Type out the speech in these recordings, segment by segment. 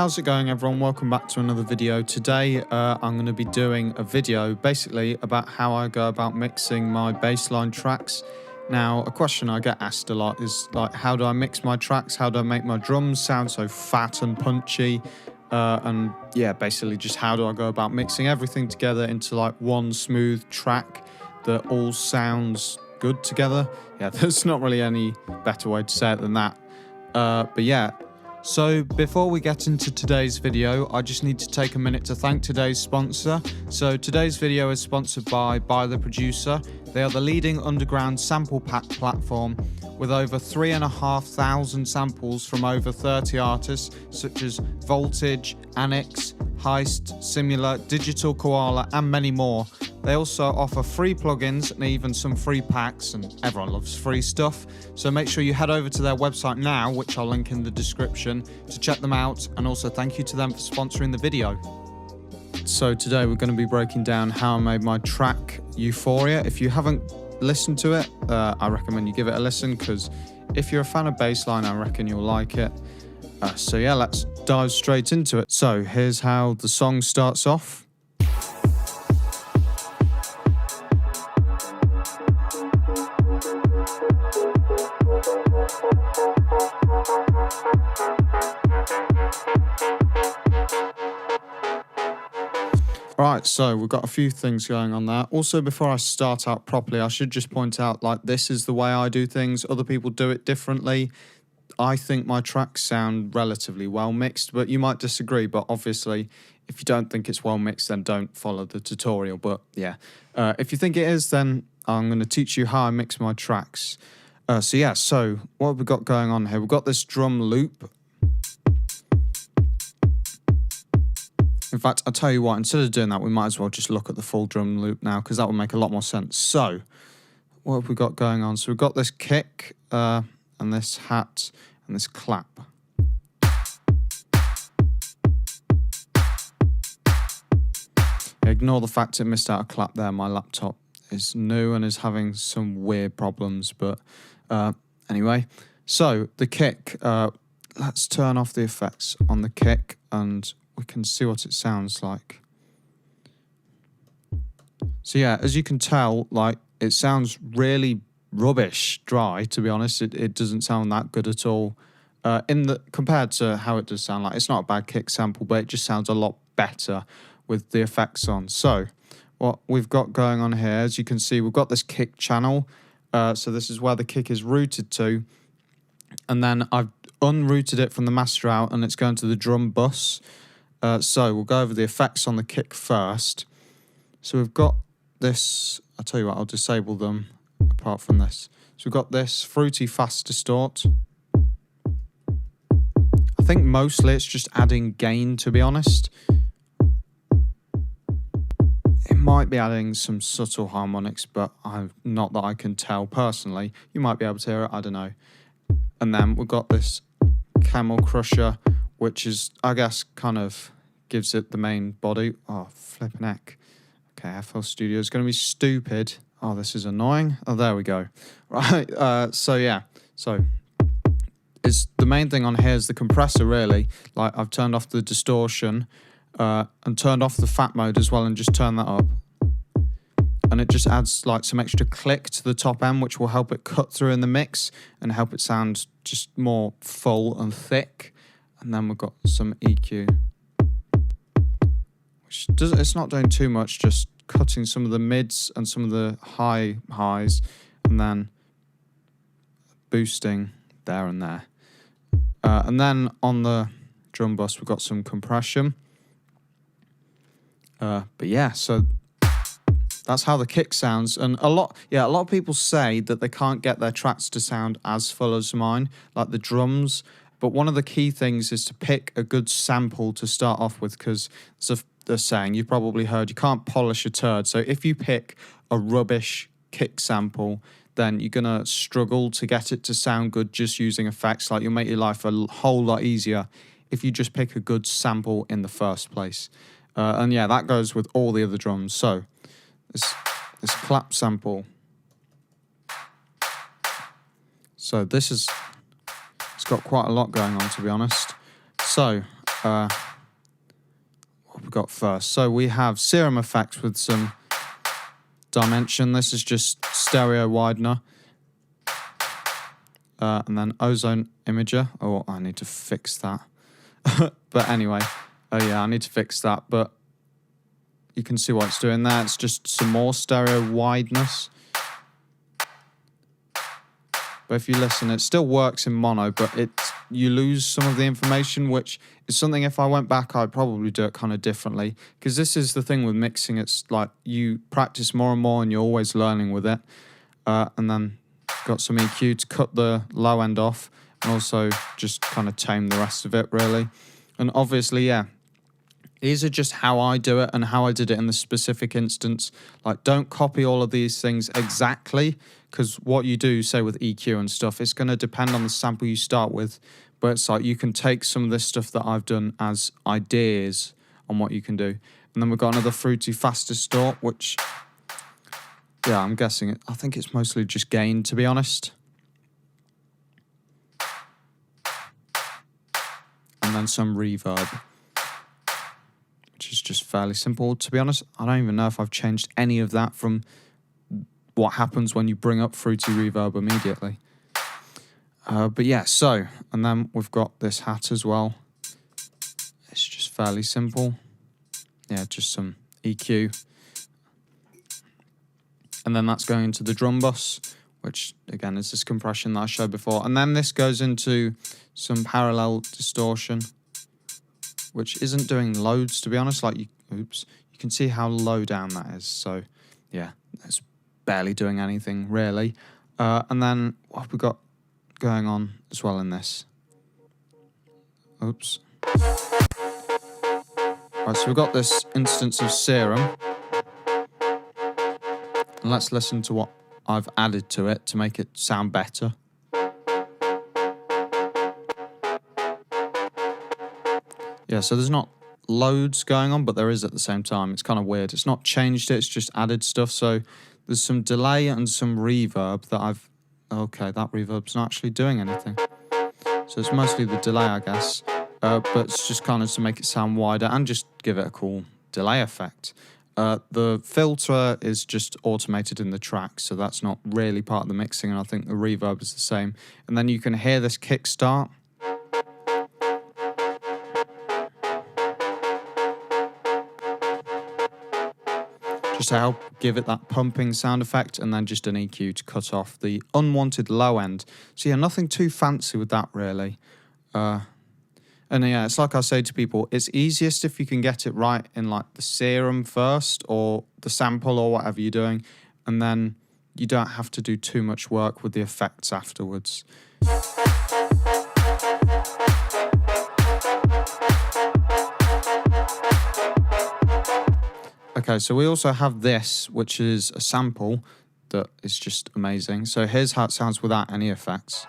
how's it going everyone? Welcome back to another video. Today I'm going to be doing a video basically about how I go about mixing my bassline tracks. Now, a question I get asked a lot is like, how do I mix my tracks? How do I make my drums sound so fat and punchy? And yeah, basically just how do I go about mixing everything together into like one smooth track that all sounds good together? Yeah, there's not really any better way to say it than that. But yeah. So before we get into today's video, I just need to take a minute to thank today's sponsor. So today's video is sponsored by The Producer. They are the leading underground sample pack platform with over 3,500 samples from over 30 artists such as Voltage, Annex, Heist, Simula, Digital Koala and many more. They also offer free plugins and even some free packs, and everyone loves free stuff. So make sure you head over to their website now, which I'll link in the description, to check them out, and also thank you to them for sponsoring the video. So today we're going to be breaking down how I made my track Euphoria. If you haven't listened to it, I recommend you give it a listen, because if you're a fan of bassline, I reckon you'll like it. So yeah, let's dive straight into it. So here's how the song starts off. Right, so we've got a few things going on there. Also, before I start out properly, I should just point out, like, this is the way I do things. Other people do it differently. I think my tracks sound relatively well mixed, but you might disagree. But obviously, if you don't think it's well mixed, then don't follow the tutorial. But yeah, if you think it is, then I'm going to teach you how I mix my tracks. So what have we got going on here? We've got this drum loop. In fact, I'll tell you what, instead of doing that, we might as well just look at the full drum loop now, because that would make a lot more sense. So, what have we got going on? So we've got this kick, and this hat, and this clap. Ignore the fact it missed out a clap there. My laptop is new and is having some weird problems, but anyway. So, the kick, let's turn off the effects on the kick, and we can see what it sounds like. So yeah, as you can tell, like, it sounds really rubbish dry, to be honest. It doesn't sound that good at all. Compared to how it does sound, like, it's not a bad kick sample, but it just sounds a lot better with the effects on. So what we've got going on here, as you can see, we've got this kick channel. So this is where the kick is routed to. And then I've unrouted it from the master out, and it's going to the drum bus. So we'll go over the effects on the kick first. So we've got this, I'll tell you what, I'll disable them apart from this. So we've got this fruity fast distort. I think mostly it's just adding gain, to be honest. It might be adding some subtle harmonics, but not that I can tell personally. You might be able to hear it, I don't know. And then we've got this Camel Crusher, which is, I guess, kind of gives it the main body. Oh, flipping heck. Okay, FL Studio is going to be stupid. Oh, this is annoying. Oh, there we go. Right, so yeah. So, the main thing on here is the compressor, really. Like, I've turned off the distortion and turned off the fat mode as well, and just turned that up. And it just adds, like, some extra click to the top end, which will help it cut through in the mix and help it sound just more full and thick. And then we've got some EQ, which it's not doing too much, just cutting some of the mids and some of the highs, and then boosting there and there. And then on the drum bus, we've got some compression. But yeah, so that's how the kick sounds. And a lot of people say that they can't get their tracks to sound as full as mine, like the drums. But one of the key things is to pick a good sample to start off with, because there's a saying you've probably heard, you can't polish a turd. So if you pick a rubbish kick sample, then you're going to struggle to get it to sound good just using effects. Like, you'll make your life a whole lot easier if you just pick a good sample in the first place. And yeah, that goes with all the other drums. So this clap sample. So this is... It's got quite a lot going on, to be honest. So what we got first. So we have serum effects with some dimension. This is just stereo widener. And then ozone imager. Oh, I need to fix that. But anyway, yeah, I need to fix that. But you can see what it's doing there. It's just some more stereo wideness. But if you listen, it still works in mono, but you lose some of the information, which is something if I went back, I'd probably do it kind of differently. Because this is the thing with mixing. It's like you practice more and more and you're always learning with it. And then got some EQ to cut the low end off and also just kind of tame the rest of it, really. And obviously, yeah, these are just how I do it and how I did it in the specific instance. Like, don't copy all of these things exactly, because what you do, say with EQ and stuff, it's going to depend on the sample you start with. But it's like you can take some of this stuff that I've done as ideas on what you can do. And then we've got another fruity fast distort, which, yeah, I'm guessing it. I think it's mostly just gain, to be honest. And then some reverb, which is just fairly simple. To be honest, I don't even know if I've changed any of that from what happens when you bring up fruity reverb immediately. But yeah, so, and then we've got this hat as well. It's just fairly simple. Yeah, just some EQ. And then that's going into the drum bus, which again is this compression that I showed before. And then this goes into some parallel distortion, which isn't doing loads, to be honest. Like, you can see how low down that is. So yeah, it's barely doing anything really. And then what have we got going on as well in this? Oops. Right, so we've got this instance of serum. And let's listen to what I've added to it to make it sound better. Yeah, so there's not loads going on, but there is at the same time. It's kind of weird. It's not changed it, it's just added stuff. So there's some delay and some reverb that I've... Okay, that reverb's not actually doing anything. So it's mostly the delay, I guess. But it's just kind of to make it sound wider and just give it a cool delay effect. The filter is just automated in the track, so that's not really part of the mixing, and I think the reverb is the same. And then you can hear this kickstart. Just to help give it that pumping sound effect, and then just an EQ to cut off the unwanted low end. So yeah, nothing too fancy with that really. And yeah, it's like I say to people, it's easiest if you can get it right in like the serum first or the sample or whatever you're doing, and then you don't have to do too much work with the effects afterwards. Okay, so we also have this, which is a sample that is just amazing. So here's how it sounds without any effects.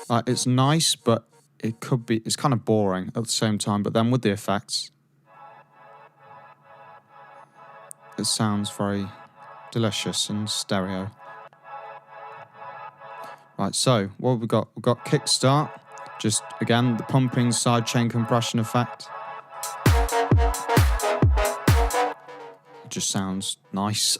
Like, it's nice, but it's kind of boring at the same time. But then with the effects, it sounds very delicious and stereo. Right, so what have we got? We've got kickstart, just again the pumping sidechain compression effect. It just sounds nice.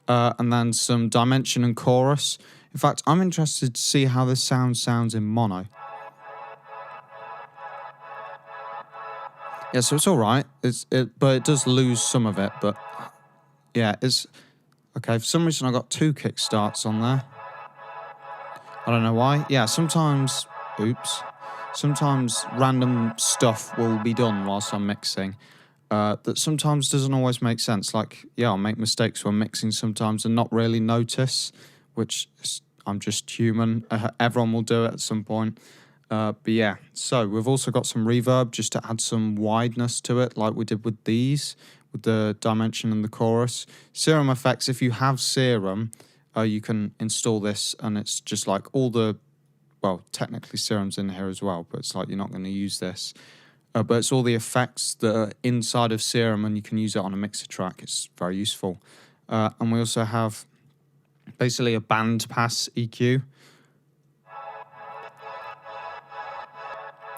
And then some dimension and chorus. In fact, I'm interested to see how this sounds in mono. Yeah, so it's all right. But it does lose some of it. But yeah, it's okay. For some reason, I got 2 kickstarts on there. I don't know why. Yeah, sometimes random stuff will be done whilst I'm mixing. That sometimes doesn't always make sense. Like, yeah, I'll make mistakes when mixing sometimes and not really notice, which is, I'm just human. Everyone will do it at some point. But yeah, so we've also got some reverb just to add some wideness to it, like we did with these, with the dimension and the chorus. Serum effects, if you have serum, you can install this, and it's just like all the, well, technically serum's in here as well, but it's like you're not going to use this. But it's all the effects that are inside of serum, and you can use it on a mixer track. It's very useful. And we also have basically a band pass EQ.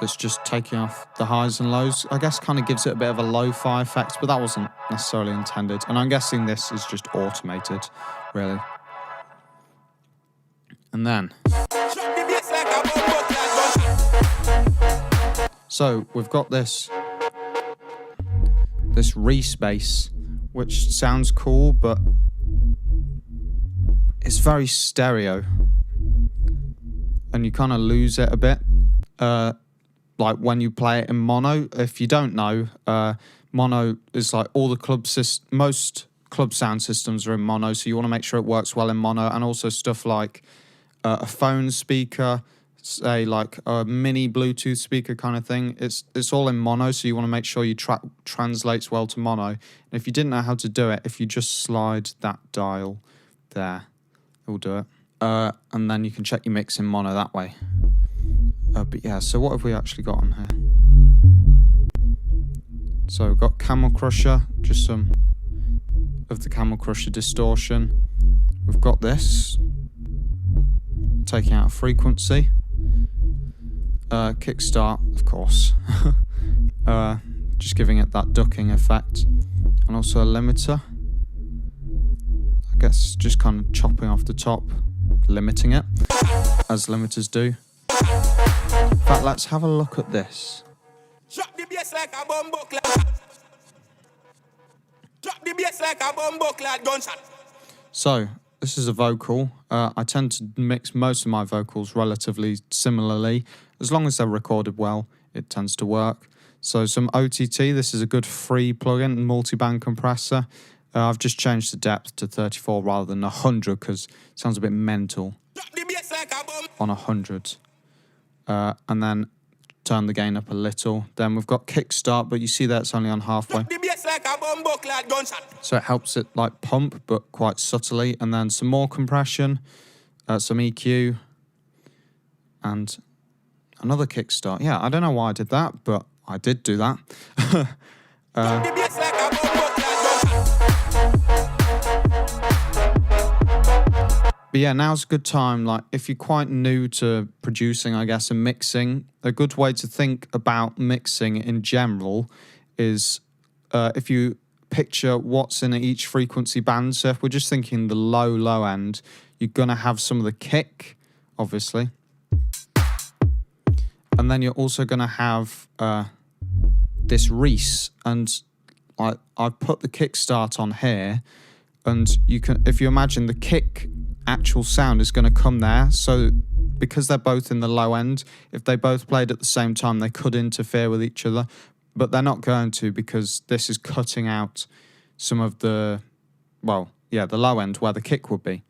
that's just taking off the highs and lows. I guess kind of gives it a bit of a lo-fi effect, but that wasn't necessarily intended. And I'm guessing this is just automated, really. And then... So we've got this Reese bass, which sounds cool, but it's very stereo. And you kind of lose it a bit. Like when you play it in mono. If you don't know, mono is like all the most club sound systems are in mono, so you want to make sure it works well in mono. And also stuff like a phone speaker, say like a mini Bluetooth speaker kind of thing. It's all in mono, so you want to make sure you translates well to mono. And if you didn't know how to do it, if you just slide that dial there, it will do it. And then you can check your mix in mono that way. But yeah, so what have we actually got on here? So we've got Camel Crusher, just some of the Camel Crusher distortion. We've got this, taking out a frequency. Kickstart, of course. Just giving it that ducking effect. And also a limiter. I guess just kind of chopping off the top, limiting it, as limiters do. In fact, let's have a look at this. Drop the bass like a bumbo clad. Drop the bass like a bumbo clad gunshot. So, this is a vocal. I tend to mix most of my vocals relatively similarly. As long as they're recorded well, it tends to work. So some OTT, this is a good free plugin, multi-band compressor. I've just changed the depth to 34 rather than 100 because it sounds a bit mental on 100. And then turn the gain up a little. Then we've got kickstart, but you see that it's only on halfway. So it helps it like pump, but quite subtly. And then some more compression, some EQ, and another kickstart. Yeah, I don't know why I did that, but I did do that. But yeah, now's a good time. Like, if you're quite new to producing, I guess, and mixing, a good way to think about mixing in general is if you picture what's in each frequency band. So if we're just thinking the low end, you're going to have some of the kick, obviously. And then you're also going to have this Reese. And I've put the kickstart on here. And you can, if you imagine the kick actual sound is going to come there. So because they're both in the low end, if they both played at the same time, they could interfere with each other. But they're not going to, because this is cutting out some of the, well, yeah, the low end where the kick would be.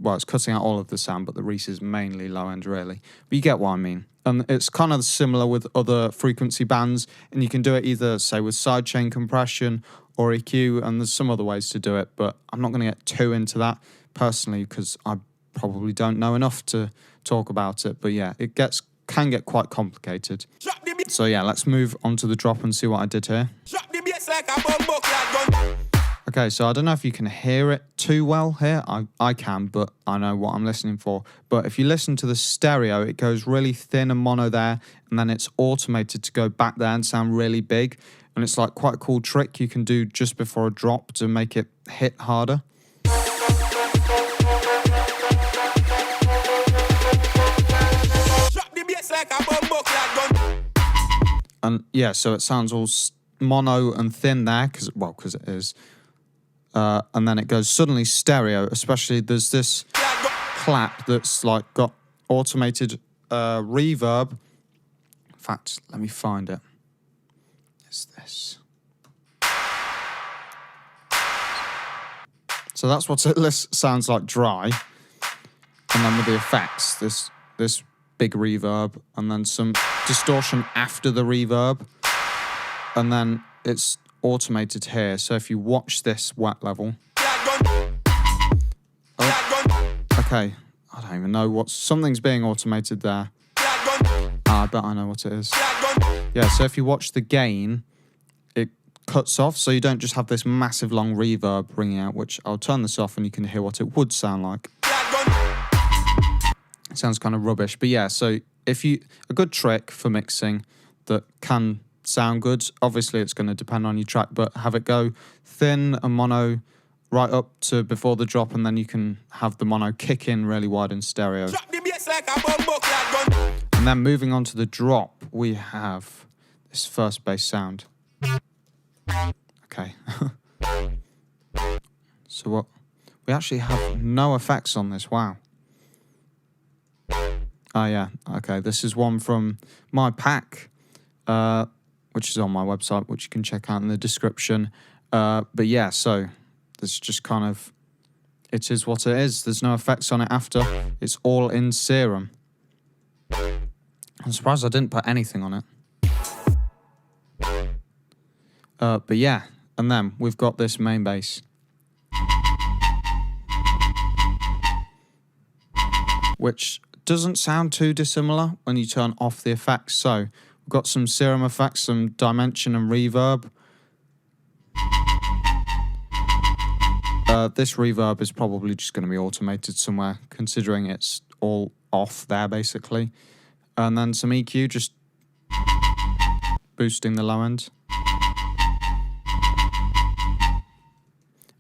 Well, it's cutting out all of the sound, but the Reese is mainly low end, really. But you get what I mean. And it's kind of similar with other frequency bands, and you can do it either, say, with sidechain compression or EQ, and there's some other ways to do it, but I'm not going to get too into that personally because I probably don't know enough to talk about it. But yeah, it can get quite complicated. So yeah, let's move on to the drop and see what I did here. Okay, so I don't know if you can hear it too well here. I can, but I know what I'm listening for. But if you listen to the stereo, it goes really thin and mono there, and then it's automated to go back there and sound really big. And it's like quite a cool trick you can do just before a drop to make it hit harder. And yeah, so it sounds all mono and thin there, because it is. And then it goes suddenly stereo, especially there's this clap that's like got automated reverb. In fact, let me find it. It's this. So that's what it sounds like dry. And then with the effects, this big reverb, and then some distortion after the reverb. And then it's automated here. So if you watch this wet level. Oh, okay. I don't even know something's being automated there. I bet I know what it is. Yeah, so if you watch the gain, it cuts off, so you don't just have this massive long reverb ringing out, which I'll turn this off and you can hear what it would sound like. It sounds kind of rubbish, but yeah, so a good trick for mixing that can sound good, obviously it's going to depend on your track, but have it go thin and mono right up to before the drop, and then you can have the mono kick in really wide in stereo. Drop the bass like a bumbo clad gun. And then moving on to the drop, we have this first bass sound. Okay. So what? We actually have no effects on this. Wow. Oh yeah. Okay. This is one from my pack, which is on my website, which you can check out in the description. But yeah, so this just kind of, it is what it is. There's no effects on it after. It's all in Serum. I'm surprised I didn't put anything on it. But yeah, and then we've got this main bass. Which doesn't sound too dissimilar when you turn off the effects. So we've got some Serum effects, some dimension and reverb. This reverb is probably just going to be automated somewhere, considering it's all off there basically. And then some EQ, just boosting the low end.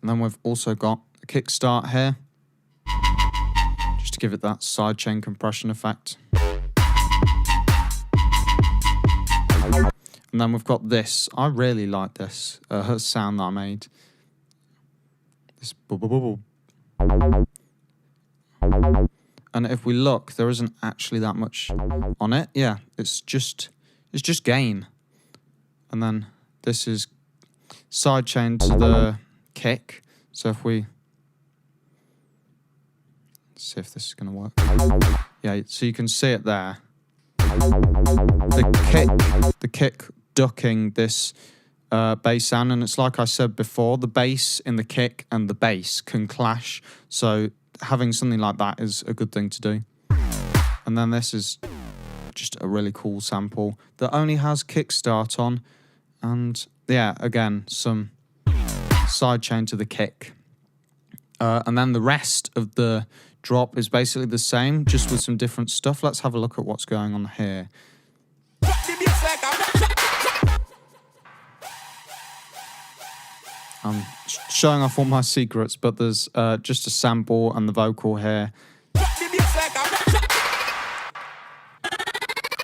And then we've also got a kickstart here, just to give it that sidechain compression effect. And then we've got this. I really like this sound that I made. This bubble. And if we look, there isn't actually that much on it. Yeah, it's just gain. And then this is sidechain to the kick. So if we see if this is going to work. Yeah, so you can see it there. The kick ducking this bass sound, and it's like I said before, the bass in the kick and the bass can clash. So having something like that is a good thing to do. And then this is just a really cool sample that only has kickstart on, and yeah, again, some sidechain to the kick. And then the rest of the drop is basically the same, just with some different stuff. Let's have a look at what's going on here. I'm showing off all my secrets, but there's just a sample and the vocal here.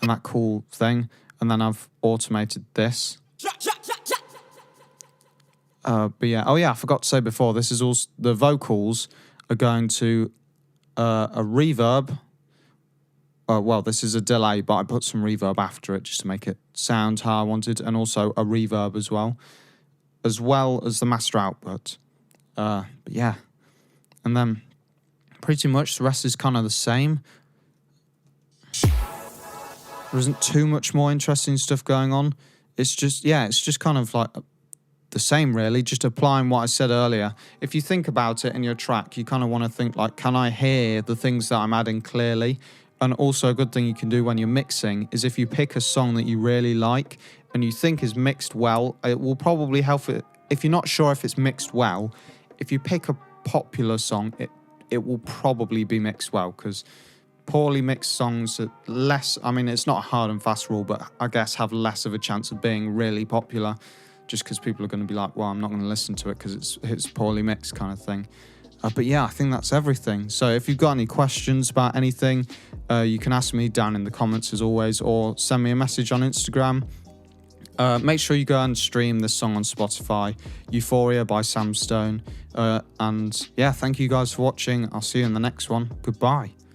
And that cool thing. And then I've automated this. But yeah, oh yeah, I forgot to say before, this is also, the vocals are going to a reverb. Well, this is a delay, but I put some reverb after it just to make it sound how I wanted, and also a reverb as well as the master output. But yeah, and then pretty much the rest is kind of the same. There isn't too much more interesting stuff going on. It's just, yeah, it's just kind of like the same really, just applying what I said earlier. If you think about it in your track, you kind of want to think like, can I hear the things that I'm adding clearly? And also a good thing you can do when you're mixing is if you pick a song that you really like and you think is mixed well, it will probably help it. If you're not sure if it's mixed well, if you pick a popular song, it will probably be mixed well, because poorly mixed songs are less, I mean, it's not a hard and fast rule, but I guess have less of a chance of being really popular, just because people are going to be like, well, I'm not going to listen to it because it's poorly mixed kind of thing. But yeah, I think that's everything. So if you've got any questions about anything, you can ask me down in the comments as always, or send me a message on Instagram. Make sure you go and stream this song on Spotify, Euphoria by Samstone. And yeah, thank you guys for watching. I'll see you in the next one. Goodbye.